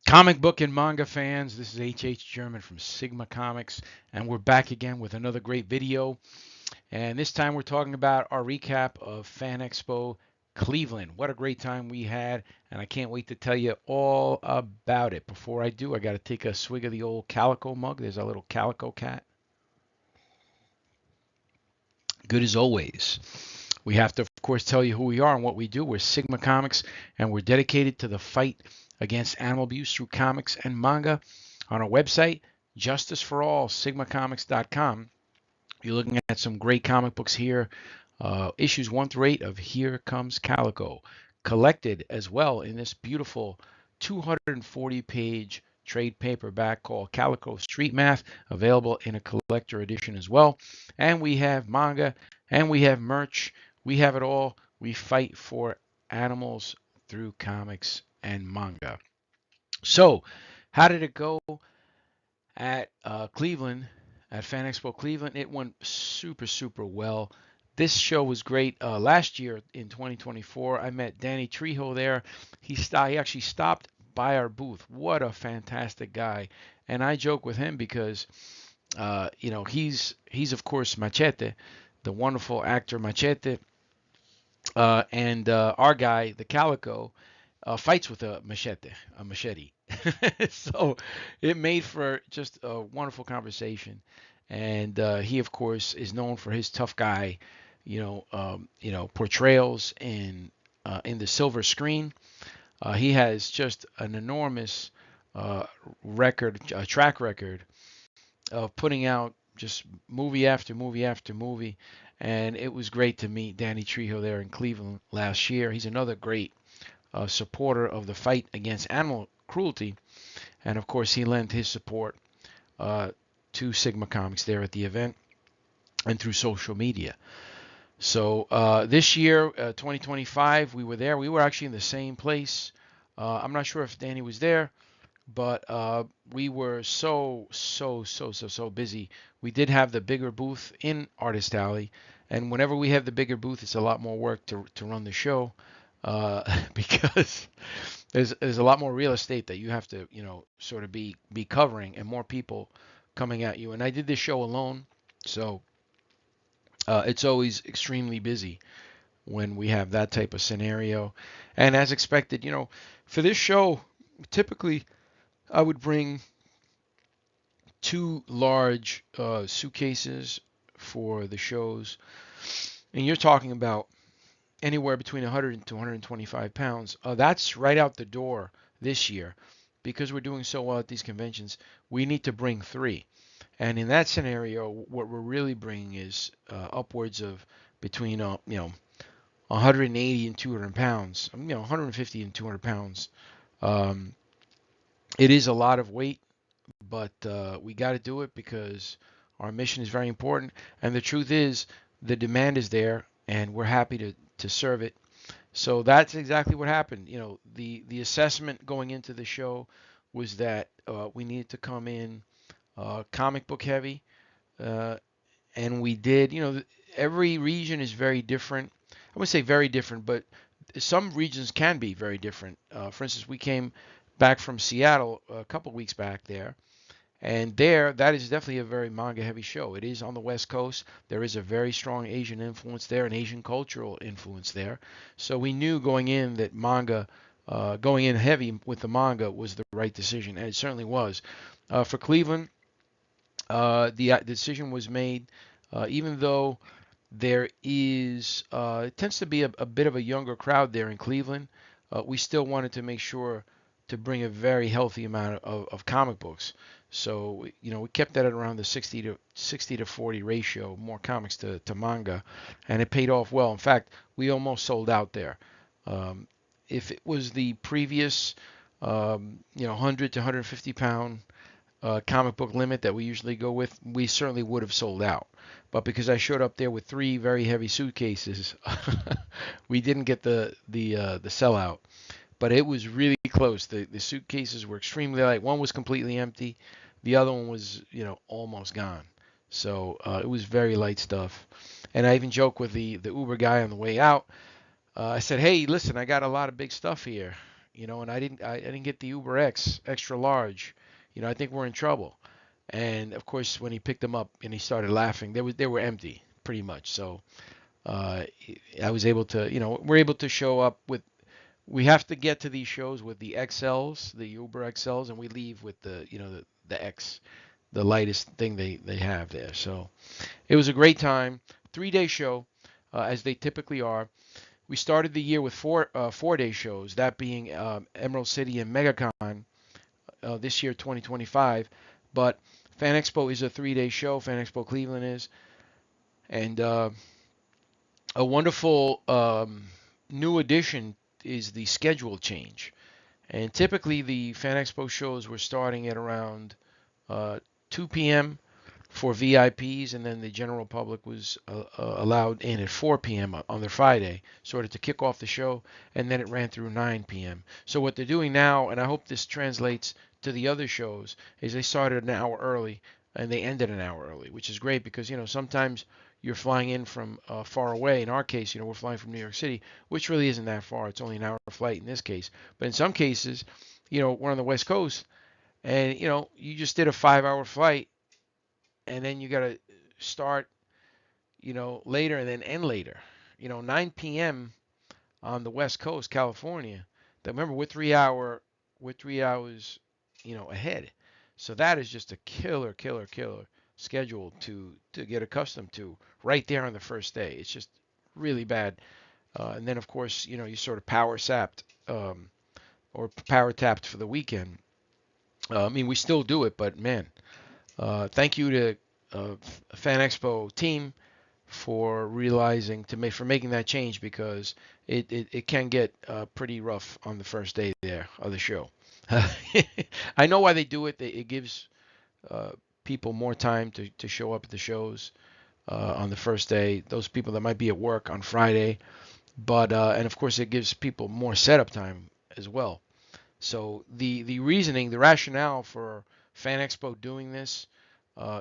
Comic book and manga fans, this is H. German from Sigma Comics, and we're back again with another great video. And this time we're talking about our recap of Fan Expo Cleveland. What a great time we had, and I can't wait to tell you all about it. Before I do, I got to take a swig of the old Calico mug. There's a little Calico cat. Good as always. We have to, of course, tell you who we are and what we do. We're Sigma Comics, and we're dedicated to the fight against animal abuse through comics and manga. On our website, Justice for All, sigmacomics.com. You're looking at some great comic books here. Issues 1 through 8 of Here Comes Calico, collected as well in this beautiful 240-page trade paperback called Calico Street Math, available in a collector edition as well. And we have manga, and we have merch. We have it all. We fight for animals through comics and manga. So, how did it go at Cleveland, at Fan Expo Cleveland? It went super, super well. This show was great. Last year in 2024, I met Danny Trejo there. He actually stopped by our booth. What a fantastic guy! And I joke with him because, he's of course Machete, the wonderful actor Machete, and our guy, the Calico, fights with a machete. So it made for just a wonderful conversation. And he, of course, is known for his tough guy, portrayals in the silver screen. He has just an enormous track record of putting out just movie after movie after movie. And it was great to meet Danny Trejo there in Cleveland last year. He's another great supporter of the fight against animal cruelty. And of course, he lent his support to Sigma Comics there at the event and through social media. So this year, 2025, we were there. We were actually in the same place. I'm not sure if Danny was there, but we were so busy. We did have the bigger booth in Artist Alley, and whenever we have the bigger booth, it's a lot more work to run the show because there's a lot more real estate that you have to sort of be covering, and more people coming at you. And I did this show alone, so it's always extremely busy when we have that type of scenario. And as expected, for this show, typically I would bring 2 large suitcases for the shows, and you're talking about anywhere between 100 to 125 pounds. That's right out the door this year. Because we're doing so well at these conventions, we need to bring 3. And in that scenario, what we're really bringing is upwards of between 180 and 200 pounds. 150 and 200 pounds. It is a lot of weight, but we got to do it because our mission is very important. And the truth is, the demand is there, and we're happy to serve it. So that's exactly what happened. The assessment going into the show was that we needed to come in comic book heavy, and we did. Every region is very different. I wouldn't say very different, but some regions can be very different. For instance, we came back from Seattle a couple weeks back there. And that is definitely a very manga heavy show. It is on the West Coast. There is a very strong Asian influence there, an Asian cultural influence there. So we knew going in that going in heavy with the manga was the right decision, and it certainly was. For Cleveland, the decision was made, even though it tends to be a bit of a younger crowd there in Cleveland. We still wanted to make sure to bring a very healthy amount of comic books. So, we kept that at around the 60 to 40 ratio, more comics to manga, and it paid off well. In fact, we almost sold out there. If it was the previous, 100 to 150 pound comic book limit that we usually go with, we certainly would have sold out. But because I showed up there with 3 very heavy suitcases, we didn't get the sellout. But it was really close. The suitcases were extremely light. One was completely empty. The other one was, almost gone. So it was very light stuff. And I even joked with the Uber guy on the way out. I said, hey, listen, I got a lot of big stuff here. and I didn't get the Uber X extra large. I think we're in trouble. And of course, when he picked them up and he started laughing, they were empty pretty much. So uh, I was able to, we're able to show up with. We have to get to these shows with the XLs, the Uber XLs, and we leave with the X, the lightest thing they have there. So it was a great time. 3 day show, as they typically are. We started the year with 4 day shows, that being Emerald City and MegaCon this year, 2025. But Fan Expo is a 3 day show. Fan Expo Cleveland is, and a wonderful new addition is the schedule change. And typically, the Fan Expo shows were starting at around 2 p.m. for VIPs, and then the general public was allowed in at 4 p.m. on the Friday, sort of to kick off the show, and then it ran through 9 p.m. So what they're doing now, and I hope this translates to the other shows, is they started an hour early and they ended an hour early, which is great because sometimes you're flying in from far away. In our case, we're flying from New York City, which really isn't that far. It's only an hour flight in this case. But in some cases, we're on the West Coast, and you just did a 5 hour flight, and then you got to start, later and then end later. 9 p.m. on the West Coast, California. Remember, we're 3 hours, ahead. So that is just a killer, killer, killer schedule to get accustomed to right there on the first day. It's just really bad. And then of course, you sort of power sapped or power tapped for the weekend. I mean, we still do it, but man, thank you to Fan Expo team for realizing for making that change because it can get pretty rough on the first day there of the show. I know why they do it. It gives uh, people more time to show up at the shows on the first day. Those people that might be at work on Friday, but and of course it gives people more setup time as well. So the reasoning, the rationale for Fan Expo doing this,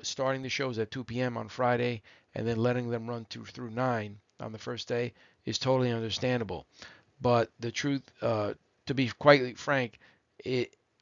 starting the shows at 2 p.m. on Friday and then letting them run through 9 on the first day is totally understandable. But the truth, to be quite frank,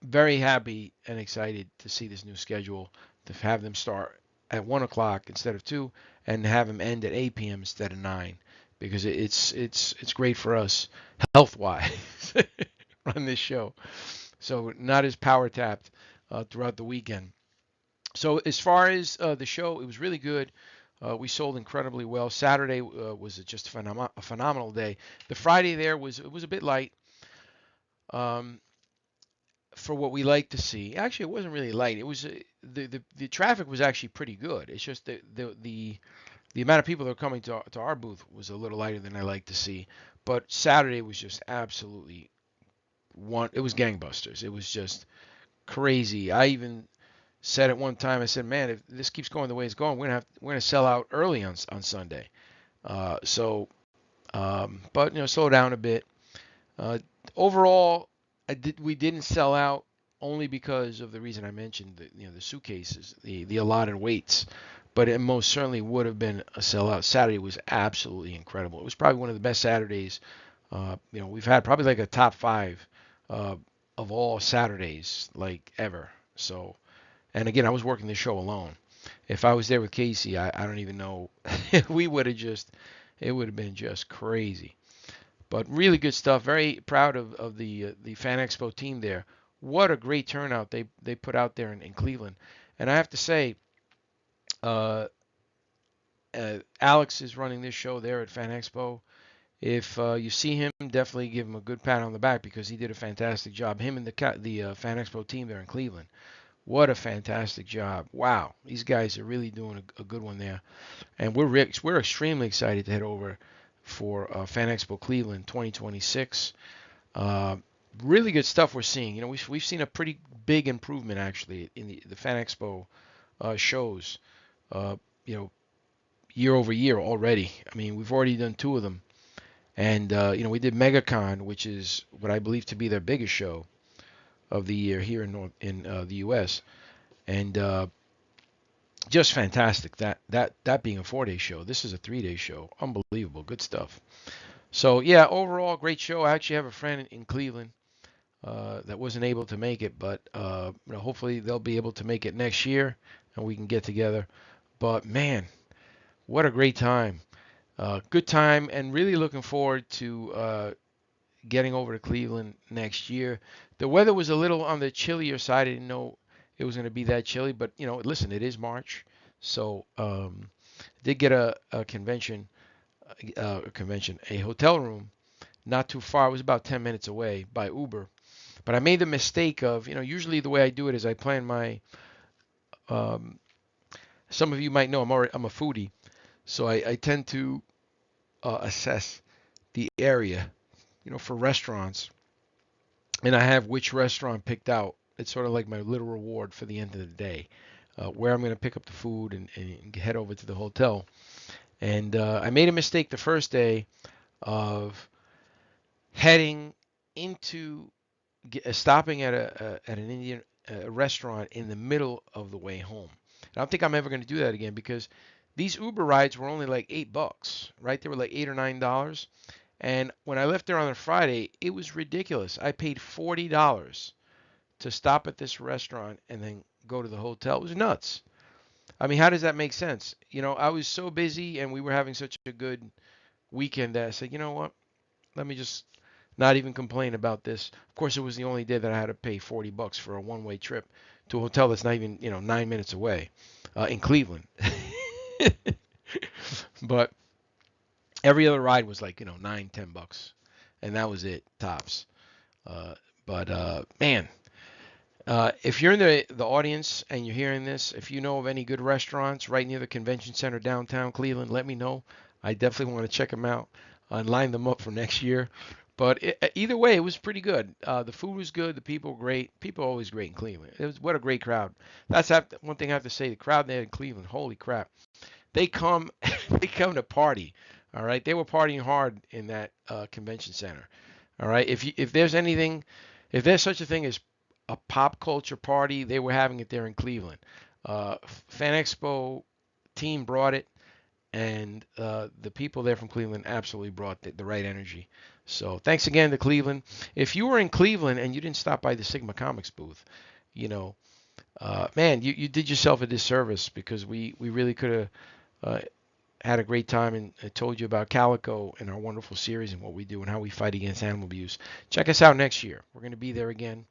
very happy and excited to see this new schedule, to have them start at 1 o'clock instead of 2 and have them end at 8 p.m. instead of 9 because it's great for us health wise run this show. So not as power tapped throughout the weekend. So as far as the show, it was really good. We sold incredibly well. Saturday was just a phenomenal day. The Friday there was a bit light um, for what we like to see. Actually, it wasn't really light. It was the traffic was actually pretty good. It's just the amount of people that were coming to our booth was a little lighter than I like to see. But Saturday was just absolutely it was gangbusters. It was just crazy. I even said at one time, I said, man, if this keeps going the way it's going, we're gonna sell out early on Sunday. But slow down a bit. Uh, Overall, we didn't sell out only because of the reason I mentioned, the suitcases, the allotted weights. But it most certainly would have been a sellout. Saturday was absolutely incredible. It was probably one of the best Saturdays. We've had probably like a top 5 uh, of all Saturdays like ever. So, and again, I was working the show alone. If I was there with Casey, I don't even know. we would have it would have been just crazy. But really good stuff. Very proud of the Fan Expo team there. What a great turnout they put out there in Cleveland. And I have to say, uh, Alex is running this show there at Fan Expo. If you see him, definitely give him a good pat on the back because he did a fantastic job. Him and the Fan Expo team there in Cleveland. What a fantastic job! Wow, these guys are really doing a good one there, and we're extremely excited to head over for Fan Expo Cleveland 2026. Uh, Really good stuff we're seeing. We've seen a pretty big improvement actually in the Fan Expo shows. Uh, you know, year over year already. I mean, we've already done 2 of them, and we did MegaCon, which is what I believe to be their biggest show of the year here in the U.S. and just fantastic. That being a 4 day show, this is a 3 day show. Unbelievable, good stuff. So yeah, overall great show. I actually have a friend in Cleveland that wasn't able to make it, but hopefully they'll be able to make it next year, and we can get together. But man, what a great time! Good time, and really looking forward to getting over to Cleveland next year. The weather was a little on the chillier side. I didn't know it was going to be that chilly, but listen, it is March, so did get a hotel room not too far. It was about 10 minutes away by Uber. But I made the mistake of, usually the way I do it is I plan my. Um, some of you might know I'm a foodie, so I tend to assess the area, for restaurants, and I have which restaurant picked out. It's sort of like my little reward for the end of the day, where I'm going to pick up the food and head over to the hotel. And I made a mistake the first day of heading into stopping at an Indian restaurant in the middle of the way home. I don't think I'm ever going to do that again because these Uber rides were only like $8, right? They were like $8 or $9. And when I left there on a Friday, it was ridiculous. I paid $40 to stop at this restaurant and then go to the hotel. It was nuts. I mean, how does that make sense? I was so busy and we were having such a good weekend that I said, you know what? Let me just not even complain about this. Of course, it was the only day that I had to pay $40 for a one-way trip to a hotel that's not even, 9 minutes away in Cleveland. But every other ride was like, $9, $10, and that was it, tops. But man, if you're in the audience and you're hearing this, if you know of any good restaurants right near the convention center downtown Cleveland, let me know. I definitely want to check them out and line them up for next year. But either way, it was pretty good. The food was good. The people were great. People are always great in Cleveland. What a great crowd. That's one thing I have to say. The crowd there in Cleveland, holy crap. They come, they come to party. All right. They were partying hard in that convention center. All right. If there's such a thing as a pop culture party, they were having it there in Cleveland. Fan Expo team brought it, and the people there from Cleveland absolutely brought the right energy. So thanks again to Cleveland. If you were in Cleveland and you didn't stop by the Sigma Comics booth, you know, man, you did yourself a disservice because we really could have had a great time, and I told you about Calico and our wonderful series and what we do and how we fight against animal abuse. Check us out next year. We're going to be there again.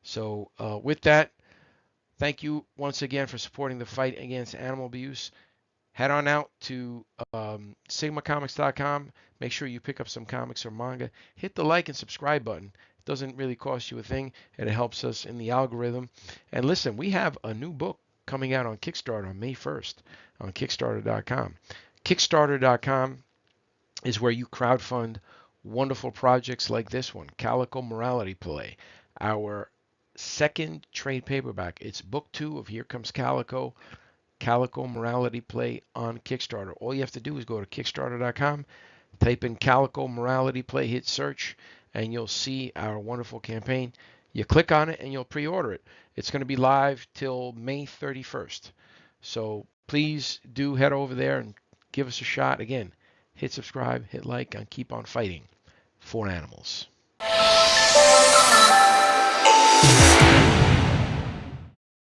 So with that, thank you once again for supporting the fight against animal abuse. Head on out to sigmacomics.com. Make sure you pick up some comics or manga. Hit the like and subscribe button. It doesn't really cost you a thing, and it helps us in the algorithm. And listen, we have a new book coming out on Kickstarter on May 1st on Kickstarter.com. Kickstarter.com is where you crowdfund wonderful projects like this one, Calico Morality Play, our second trade paperback. It's book 2 of Here Comes Calico. Calico Morality Play on Kickstarter. All you have to do is go to Kickstarter.com, type in Calico Morality Play, hit search, and you'll see our wonderful campaign. You click on it and you'll pre-order it. It's going to be live till May 31st. So please do head over there and give us a shot. Again, hit subscribe, hit like, and keep on fighting for animals.